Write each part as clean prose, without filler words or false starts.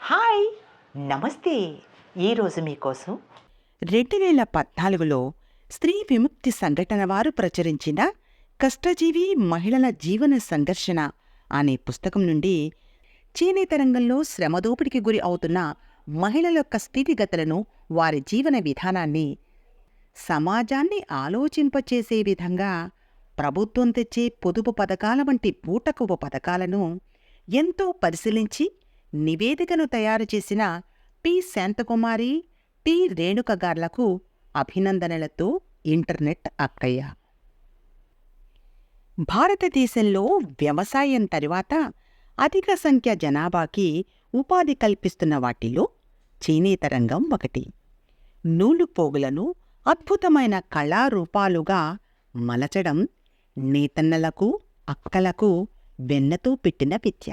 Hi! నమస్తే. ఈరోజు మీకోసం 2014లో స్త్రీ విముక్తి సంఘటన వారు ప్రచురించిన కష్టజీవి మహిళల జీవన సంఘర్షణ అనే పుస్తకం నుండి చేనేత రంగంలో శ్రమదోపిడికి గురి అవుతున్న మహిళల యొక్క స్థితిగతులను, వారి జీవన విధానాన్ని సమాజాన్ని ఆలోచింపచేసే విధంగా ప్రభుత్వం తెచ్చే పొదుపు పథకాల వంటి బూటకపు పథకాలను ఎంతో పరిశీలించి నివేదికను తయారు చేసిన పి శాంతకుమారి, టి రేణుక గార్లకు అభినందనలతో ఇంటర్నెట్ అక్కయ్య. భారతదేశంలో వ్యవసాయం తరువాత అధిక సంఖ్య జనాభాకి ఉపాధి కల్పిస్తున్న వాటిలో చేనేత రంగం ఒకటి. నూలు పోగులను అద్భుతమైన కళారూపాలుగా మలచడం నేతన్నలకు, అక్కలకు వెన్నతో పెట్టిన విద్య.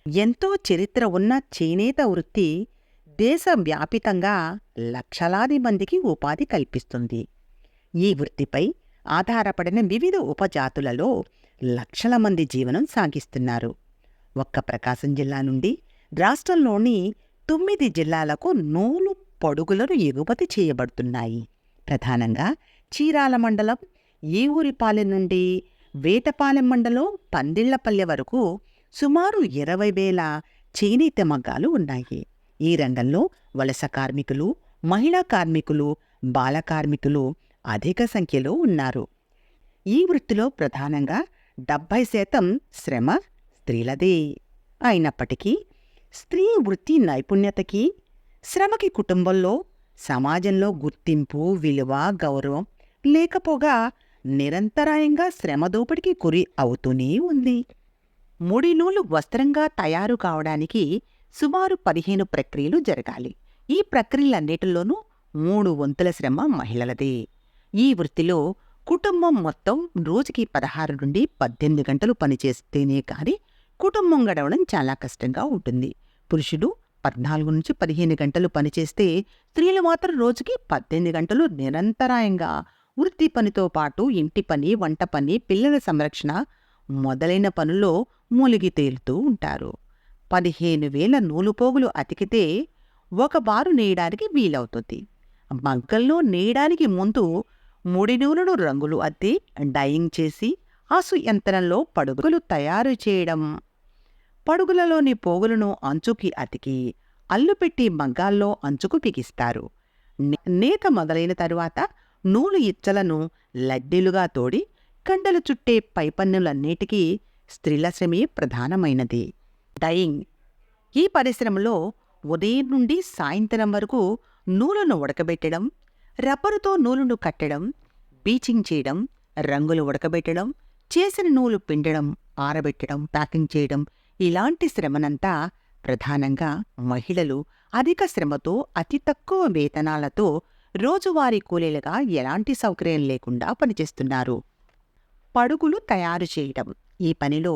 ఎంతో చరిత్ర ఉన్న చేనేత వృత్తి దేశవ్యాపితంగా లక్షలాది మందికి ఉపాధి కల్పిస్తుంది. ఈ వృత్తిపై ఆధారపడిన వివిధ ఉపజాతులలో లక్షల మంది జీవనం సాగిస్తున్నారు. ఒక్క ప్రకాశం జిల్లా నుండి రాష్ట్రంలోని 9 జిల్లాలకు నూలు పొడుగులను ఎగుమతి చేయబడుతున్నాయి. ప్రధానంగా చీరాల మండలం ఏవూరిపాలెం నుండి వేటపాలెం మండలం పందిళ్లపల్లె వరకు సుమారు 20,000 చేనేత మగ్గాలు ఉన్నాయి. ఈ రంగంలో వలస కార్మికులు, మహిళా కార్మికులు, బాల కార్మికులు అధిక సంఖ్యలో ఉన్నారు. ఈ వృత్తిలో ప్రధానంగా 70% శ్రమ స్త్రీలదే. అయినప్పటికీ స్త్రీ వృత్తి నైపుణ్యతకి, శ్రమకి కుటుంబంలో, సమాజంలో గుర్తింపు, విలువ, గౌరవం లేకపోగా నిరంతరాయంగా శ్రమదోపిడికి గురి అవుతూనే ఉంది. ముడి నూలు వస్త్రంగా తయారు కావడానికి సుమారు 15 ప్రక్రియలు జరగాలి. ఈ ప్రక్రియలన్నిటిలోనూ 3 వంతుల శ్రమ మహిళలదే. ఈ వృత్తిలో కుటుంబం మొత్తం రోజుకి 16 నుండి 18 గంటలు పనిచేస్తేనే కానీ కుటుంబం గడవడం చాలా కష్టంగా ఉంటుంది. పురుషులు 14 నుంచి 15 గంటలు పనిచేస్తే, స్త్రీలు మాత్రం రోజుకి 18 గంటలు నిరంతరాయంగా వృత్తి పనితో పాటు ఇంటి పని, వంట పని, పిల్లల సంరక్షణ మొదలైన పనుల్లో మూలిగి తేలుతూ ఉంటారు. 15,000 నూలుపోగులు అతికితే ఒక బారు నేయడానికి వీలవుతుంది. మగ్గల్లో నేయడానికి ముందు ముడి నూలును రంగులు అద్ది డైయింగ్ చేసి ఆసు యంత్రంలో పడుగులు తయారు చేయడం, పడుగులలోని పోగులను అంచుకి అతికి అల్లుపెట్టి మగ్గాల్లో అంచుకు బిగిస్తారు. నేత మొదలైన తరువాత నూలు ఇచ్చలను లడ్డీలుగా తోడి కండలు చుట్టే పైపన్నులన్నిటికీ స్త్రీల శ్రమే ప్రధానమైనది. డైయింగ్ ఈ పరిశ్రమలో ఉదయం నుండి సాయంత్రం వరకు నూలును ఉడకబెట్టడం, రబ్బరుతో నూలును కట్టడం, బీచింగ్ చేయడం, రంగులు ఉడకబెట్టడం, చేసిన నూలు పిండడం, ఆరబెట్టడం, ప్యాకింగ్ చేయడం ఇలాంటి శ్రమనంతా ప్రధానంగా మహిళలు అధిక శ్రమతో అతి తక్కువ వేతనాలతో రోజువారీ కూలీలుగా ఎలాంటి సౌకర్యం లేకుండా పనిచేస్తున్నారు. పడుగులు తయారు చేయడం ఈ పనిలో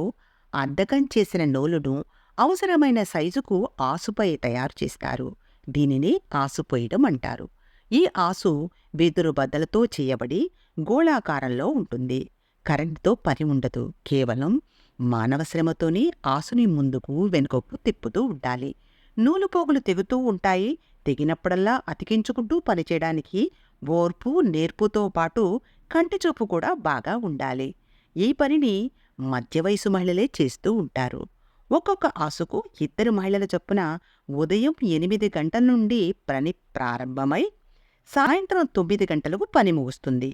అద్దకం చేసిన నూలును అవసరమైన సైజుకు ఆసుపై తయారు చేస్తారు. దీనిని ఆసుపోయడం అంటారు. ఈ ఆసు వెదురు బద్దలతో చేయబడి గోళాకారంలో ఉంటుంది. కరెంటుతో పని ఉండదు. కేవలం మానవ శ్రమతోనే ఆసుని ముందుకు వెనుకకు తిప్పుతూ ఉండాలి. నూలు పోగులు తెగుతూ ఉంటాయి. తెగినప్పుడల్లా అతికించుకుంటూ పనిచేయడానికి ఓర్పు, నేర్పుతో పాటు కంటిచూపు కూడా బాగా ఉండాలి. ఈ పనిని మధ్య వయసు మహిళలే చేస్తూ ఉంటారు. ఒక్కొక్క ఆసుకు 2 మహిళల చొప్పున ఉదయం 8 గంటల నుండి పని ప్రారంభమై సాయంత్రం 9 గంటలకు పని ముగుస్తుంది.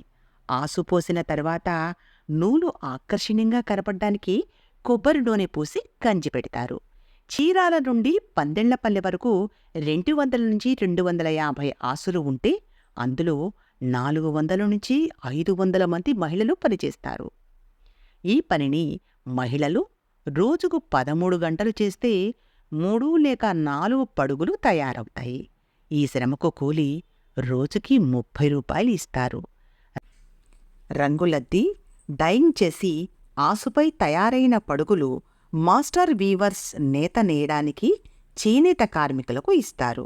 ఆసు పోసిన తర్వాత నూలు ఆకర్షణీయంగా కనపడడానికి కొబ్బరి నూనె పూసి గంజి పెడతారు. చీరాల నుండి పందిళ్లపల్లె వరకు 200 నుంచి 250 ఆసులు ఉంటే అందులో 400 నుంచి 500 మంది మహిళలు పనిచేస్తారు. ఈ పనిని మహిళలు రోజుకు 13 గంటలు చేస్తే 3 లేక 4 పడుగులు తయారవుతాయి. ఈ శ్రమకు కూలి రోజుకి 30 రూపాయలు ఇస్తారు. రంగులద్ది డైయింగ్ చేసి ఆసుపై తయారైన పడుగులు మాస్టర్ వీవర్స్ నేత నేయడానికి చేనేత కార్మికులకు ఇస్తారు.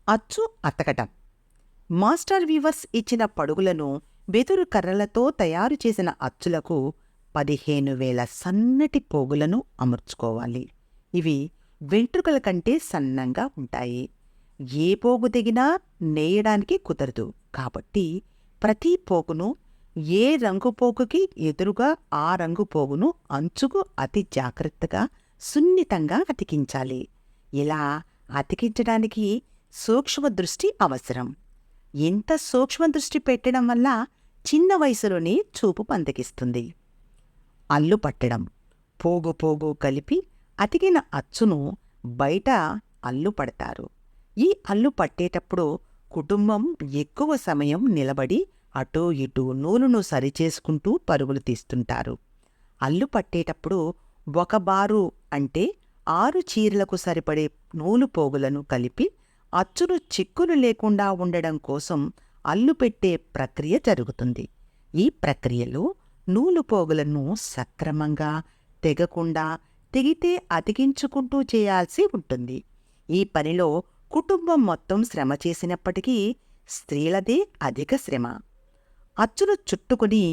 అచ్చు అతకటం మాస్టర్ వీవర్స్ ఇచ్చిన పడుగులను వెదురు కర్రలతో తయారు చేసిన అచ్చులకు 15,000 సన్నటి పోగులను అమర్చుకోవాలి. ఇవి వెంట్రుకల కంటే సన్నంగా ఉంటాయి. ఏ పోగు తెగినా నేయడానికి కుదరదు. కాబట్టి ప్రతి పోగును ఏ రంగు పోగుకి ఎదురుగా ఆ రంగు పోగును అంచుకు అతి జాగ్రత్తగా సున్నితంగా అతికించాలి. ఇలా అతికించడానికి సూక్ష్మ దృష్టి అవసరం. ఎంత సూక్ష్మ దృష్టి పెట్టడం వల్ల చిన్న వయసులోనే చూపు పందకిస్తుంది. అల్లు పట్టడం. పోగు పోగు కలిపి అతికిన అచ్చును బయట అల్లు పడతారు. ఈ అల్లు పట్టేటప్పుడు కుటుంబం ఎక్కువ సమయం నిలబడి అటూ ఇటూ నూలును సరిచేసుకుంటూ పరుగులు తీస్తుంటారు. అల్లు పట్టేటప్పుడు ఒక బారు అంటే 6 చీరలకు సరిపడే నూలు పోగులను కలిపి అచ్చును చిక్కులు లేకుండా ఉండడం కోసం అల్లు పెట్టే ప్రక్రియ జరుగుతుంది. ఈ ప్రక్రియలో నూలు పోగులను సక్రమంగా తెగకుండా తెగితే అతికించుకుంటూ చేయాల్సి ఉంటుంది. ఈ పనిలో కుటుంబం మొత్తం శ్రమ చేసినప్పటికీ స్త్రీలదే అధిక శ్రమ. అచ్చును చుట్టుకుని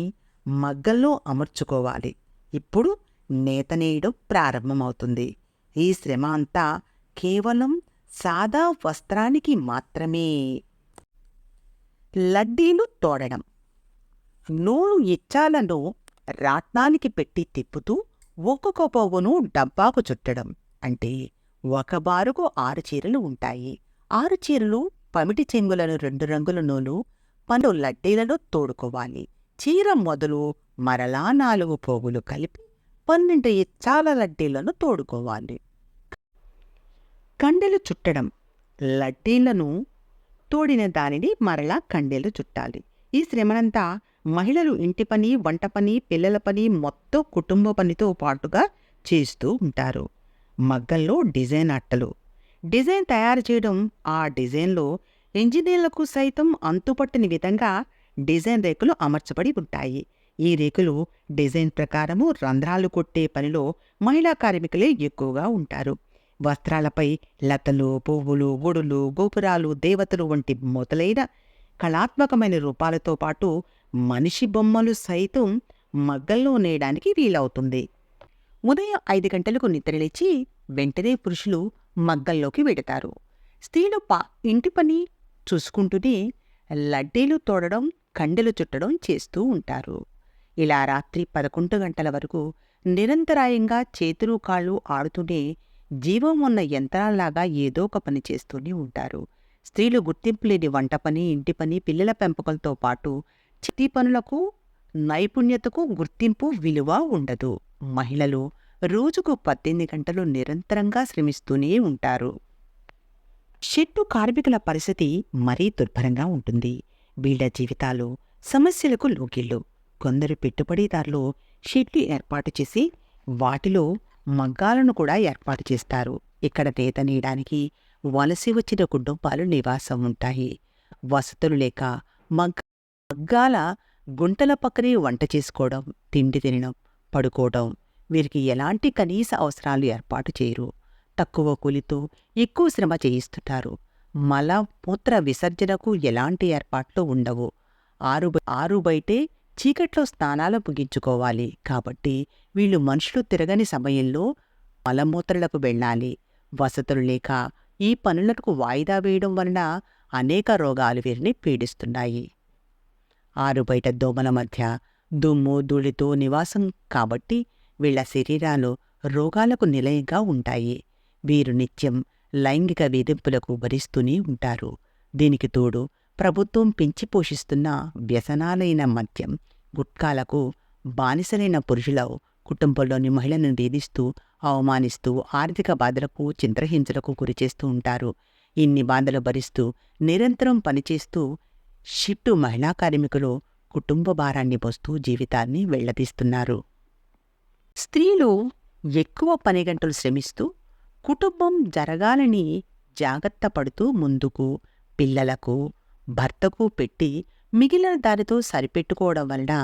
మగ్గల్లో అమర్చుకోవాలి. ఇప్పుడు నేత నేయడం ప్రారంభమవుతుంది. ఈ శ్రమ అంతా కేవలం సాదా వస్త్రానికి మాత్రమే. లడ్డీలు తోడడం. నూలు ఇచ్చాలను రాట్నానికి పెట్టి తిప్పుతూ ఒక్కొక్క పోగును డబ్బాకు చుట్టడం. అంటే ఒక బారుకు 6 చీరలు ఉంటాయి. 6 చీరలు పమిటి చెంగులను 2 రంగుల నూలు 12 లడ్డీలను తోడుకోవాలి. చీర మొదలు మరలా 4 పోగులు కలిపి 12 ఇచ్చాల లడ్డీలను తోడుకోవాలి. కండెలు చుట్టడం. లడ్డీలను తోడిన దానిని మరలా కండెలు చుట్టాలి. ఈ శ్రమనంతా మహిళలు ఇంటి పని, వంట పని, పిల్లల పని, మొత్తం కుటుంబ పనితో పాటుగా చేస్తూ ఉంటారు. మగ్గంలో డిజైన్ అట్టలు. డిజైన్ తయారు చేయడం. ఆ డిజైన్లో ఇంజనీర్లకు సైతం అంతుపట్టని విధంగా డిజైన్ రేకులు అమర్చబడి ఉంటాయి. ఈ రేకులు డిజైన్ ప్రకారము రంధ్రాలు కొట్టే పనిలో మహిళా కార్మికులే ఎక్కువగా ఉంటారు. వస్త్రాలపై లతలు, పువ్వులు, గుడులు, గోపురాలు, దేవతలు వంటి మొదలైన కళాత్మకమైన రూపాలతో పాటు మనిషి బొమ్మలు సైతం మగ్గంలో నేయడానికి వీలవుతుంది. ఉదయం 5 గంటలకు నిద్రలేచి వెంటనే పురుషులు మగ్గంలోకి వెడతారు. స్త్రీలు ఇంటి పని చూసుకుంటూనే లడ్డీలు తోడడం, కండెలు చుట్టడం చేస్తూ ఉంటారు. ఇలా రాత్రి 11 గంటల వరకు నిరంతరాయంగా చేతులు కాళ్ళు ఆడుతూనే జీవం ఉన్న యంత్రాల్లాగా ఏదో ఒక పని చేస్తూనే ఉంటారు. స్త్రీలు గుర్తింపు లేని వంట పని, ఇంటి పని, పిల్లల పెంపకంతో పాటు చేతి పనులకు, నైపుణ్యతకు గుర్తింపు, విలువ ఉండదు. మహిళలు రోజుకు 18 గంటలు నిరంతరంగా శ్రమిస్తూనే ఉంటారు. షెడ్డు కార్మికుల పరిస్థితి మరీ దుర్భరంగా ఉంటుంది. వీళ్ల జీవితాలు సమస్యలకు లోకిళ్ళు. కొందరు పెట్టుబడిదారులు షెడ్లు ఏర్పాటు చేసి వాటిలో మగ్గాలను కూడా ఏర్పాటు చేస్తారు. ఇక్కడ నేత నేయడానికి వలసి వచ్చిన కుటుంబాలు నివాసం ఉంటాయి. వసతులు లేక మగ్గాల గుంటల పక్కనే వంట చేసుకోవడం, తిండి తినడం, పడుకోవడం, వీరికి ఎలాంటి కనీస అవసరాలు ఏర్పాటు చేయరు. తక్కువ కూలితో ఎక్కువ శ్రమ చేయిస్తుంటారు. మల మూత్ర విసర్జనకు ఎలాంటి ఏర్పాట్లు ఉండవు. ఆరు బయటే చీకట్లో స్నానాలు ముగించుకోవాలి. కాబట్టి వీళ్ళు మనుషులు తిరగని సమయంలో మలమూత్రలకు వెళ్ళాలి. వసతులు లేక ఈ పనులకు వాయిదా వేయడం వలన అనేక రోగాలు వీరిని పీడిస్తున్నాయి. ఆరుబయట దోమల మధ్య దుమ్ము ధూళితో నివాసం కాబట్టి వీళ్ల శరీరాలు రోగాలకు నిలయంగా ఉంటాయి. వీరు నిత్యం లైంగిక వేధింపులకు భరిస్తూనే ఉంటారు. దీనికి తోడు ప్రభుత్వం పెంచి పోషిస్తున్న వ్యసనాలైన మద్యం, గుట్కాలకు బానిసలైన పురుషులు కుటుంబంలోని మహిళలను వేధిస్తూ, అవమానిస్తూ, ఆర్థిక బాధలకు, చిత్రహింసలకు గురిచేస్తూ ఉంటారు. ఇన్ని బాధలు భరిస్తూ నిరంతరం పనిచేస్తూ షిఫ్టు మహిళా కార్మికులు కుటుంబ భారాన్ని మోస్తూ జీవితాన్ని వెళ్లదీస్తున్నారు. స్త్రీలు ఎక్కువ పని గంటలు శ్రమిస్తూ కుటుంబం జరగాలని జాగ్రత్త పడుతూ ముందుకు పిల్లలకు, భర్తకు పెట్టి మిగిలిన దానితో సరిపెట్టుకోవడం వలన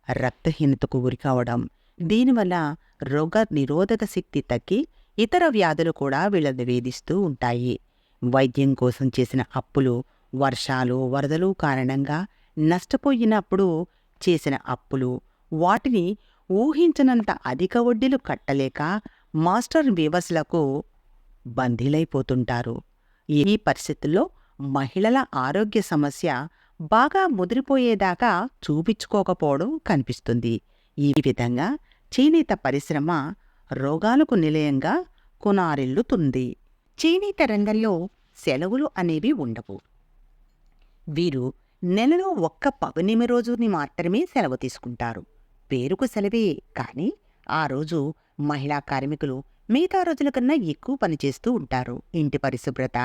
రక్తహీనతకు గురికావడం, దీనివల్ల రోగ నిరోధక శక్తి తగ్గి ఇతర వ్యాధులు కూడా వీళ్ళని వేధిస్తూ ఉంటాయి. వైద్యం కోసం చేసిన అప్పులు, వర్షాలు, వరదలు కారణంగా నష్టపోయినప్పుడు చేసిన అప్పులు, వాటిని ఊహించనంత అధిక వడ్డీలు కట్టలేక మాస్టర్ వీవర్స్లకు బందీలైపోతుంటారు. ఈ పరిస్థితుల్లో మహిళల ఆరోగ్య సమస్య బాగా ముదిరిపోయేదాకా చూపించుకోకపోవడం కనిపిస్తుంది. ఈ విధంగా చేనేత పరిశ్రమ రోగాలకు నిలయంగా కొనారిల్లుతుంది. చేనేత రంగంలో సెలవులు అనేవి ఉండవు. వీరు నెలలో ఒక్క పౌర్ణమి రోజుని మాత్రమే సెలవు తీసుకుంటారు. పేరుకు సెలవే, కానీ ఆ రోజు మహిళా కార్మికులు మిగతా రోజుల కన్నా ఎక్కువ పనిచేస్తూ ఉంటారు. ఇంటి పరిశుభ్రత,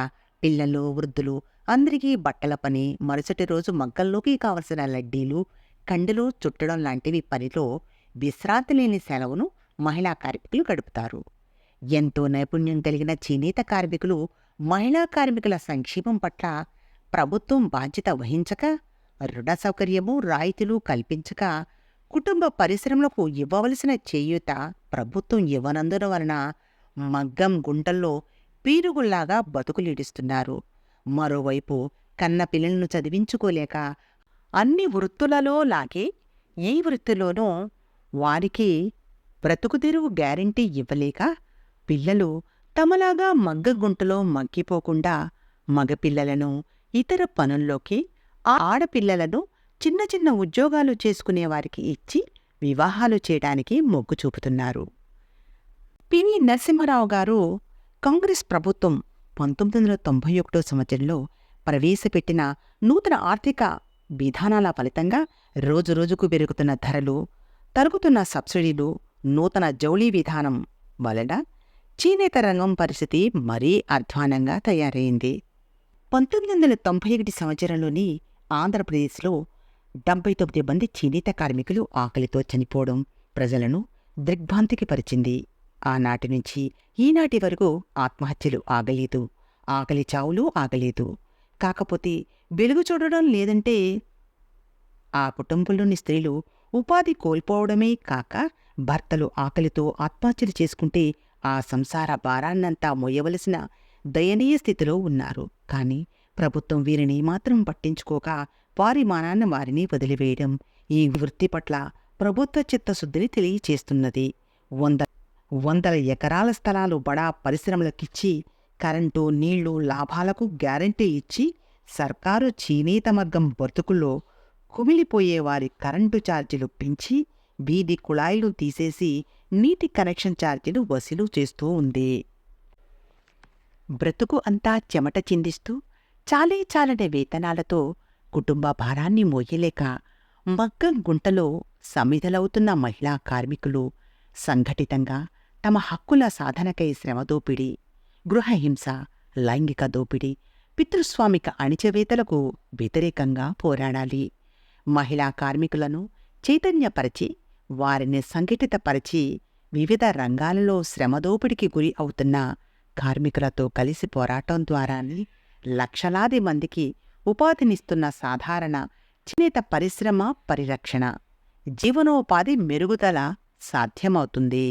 పిల్లలు, వృద్ధులు అందరికీ బట్టల పని, మరుసటి రోజు మగ్గంలోకి కావలసిన లడ్డీలు, కండెలు చుట్టడం లాంటివి పనిలో విశ్రాంతి లేని సెలవును మహిళా కార్మికులు గడుపుతారు. ఎంతో నైపుణ్యం కలిగిన చేనేత కార్మికులు మహిళా కార్మికుల సంక్షేమం పట్ల ప్రభుత్వం బాధ్యత వహించక, రుణ సౌకర్యము, రాయితీలు కల్పించక, కుటుంబ పరిశ్రమలకు ఇవ్వవలసిన చేయూత ప్రభుత్వం ఇవ్వనందున వలన మగ్గం గుంటల్లో పీరుగుల్లాగా బతుకులీడుస్తున్నారు. మరోవైపు కన్న పిల్లలను చదివించుకోలేక అన్ని వృత్తులలో లాగే ఈ వృత్తిలోనూ వారికి బ్రతుకుదెరువు గ్యారంటీ ఇవ్వలేక పిల్లలు తమలాగా మగ్గగుంటలో మగ్గిపోకుండా మగపిల్లలను ఇతర పనుల్లోకి, ఆడపిల్లలను చిన్న చిన్న ఉద్యోగాలు చేసుకునేవారికి ఇచ్చి వివాహాలు చేయడానికి మొగ్గు చూపుతున్నారు. పివి నరసింహారావు గారు కాంగ్రెస్ ప్రభుత్వం 1991 సంవత్సరంలో ప్రవేశపెట్టిన నూతన ఆర్థిక విధానాల ఫలితంగా రోజురోజుకు పెరుగుతున్న ధరలు, తరుగుతున్న సబ్సిడీలు, నూతన జౌళీ విధానం వలన చేనేత రంగం పరిస్థితి మరీ అధ్వానంగా తయారైంది. 1991 సంవత్సరంలోని ఆంధ్రప్రదేశ్లో 79 మంది చేనేత కార్మికులు ఆకలితో చనిపోవడం ప్రజలను దిగ్భ్రాంతికి పరిచింది. ఆనాటి నుంచి ఈనాటి వరకు ఆత్మహత్యలు ఆగలేదు, ఆకలి చావులు ఆగలేదు. కాకపోతే వెలుగు చూడడం లేదంటే ఆ కుటుంబంలోని స్త్రీలు ఉపాధి కోల్పోవడమే కాక భర్తలు ఆకలితో ఆత్మహత్యలు చేసుకుంటే ఆ సంసార భారాన్నంతా మోయవలసిన దయనీయ స్థితిలో ఉన్నారు. కానీ ప్రభుత్వం వీరిని మాత్రం పట్టించుకోక వారి మానాన్న వారిని వదిలివేయడం ఈ వృత్తి పట్ల ప్రభుత్వ చిత్తశుద్ధిని తెలియచేస్తున్నది. వందల ఎకరాల స్థలాలు బడా పరిశ్రమలకిచ్చి, కరెంటు, నీళ్లు, లాభాలకు గ్యారంటీ ఇచ్చి సర్కారు చేనేత మగ్గం బతుకుల్లో కుమిలిపోయే వారి కరెంటు ఛార్జీలు పెంచి వీధి కుళాయిలు తీసేసి నీటి కనెక్షన్ ఛార్జీలు వసూలు చేస్తూ ఉంది. బ్రతుకు అంతా చెమట చిందిస్తూ చాలే చాలనే వేతనాలతో కుటుంబ భారాన్ని మోయలేక మగ్గం గుంటలో సమిధలవుతున్న మహిళా కార్మికులు సంఘటితంగా తమ హక్కుల సాధనకై శ్రమదోపిడీ, గృహహింస, లైంగిక దోపిడీ, పితృస్వామిక అణిచివేతలకు వ్యతిరేకంగా పోరాడాలి. మహిళా కార్మికులను చైతన్యపరిచి, వారిని సంఘటితపరిచి వివిధ రంగాలలో శ్రమదోపిడికి గురి అవుతున్న కార్మికులతో కలిసి పోరాటం ద్వారానే లక్షలాది మందికి ఉపాధినిస్తున్న సాధారణ చేనేత పరిశ్రమ పరిరక్షణ, జీవనోపాధి మెరుగుదల సాధ్యమవుతుంది.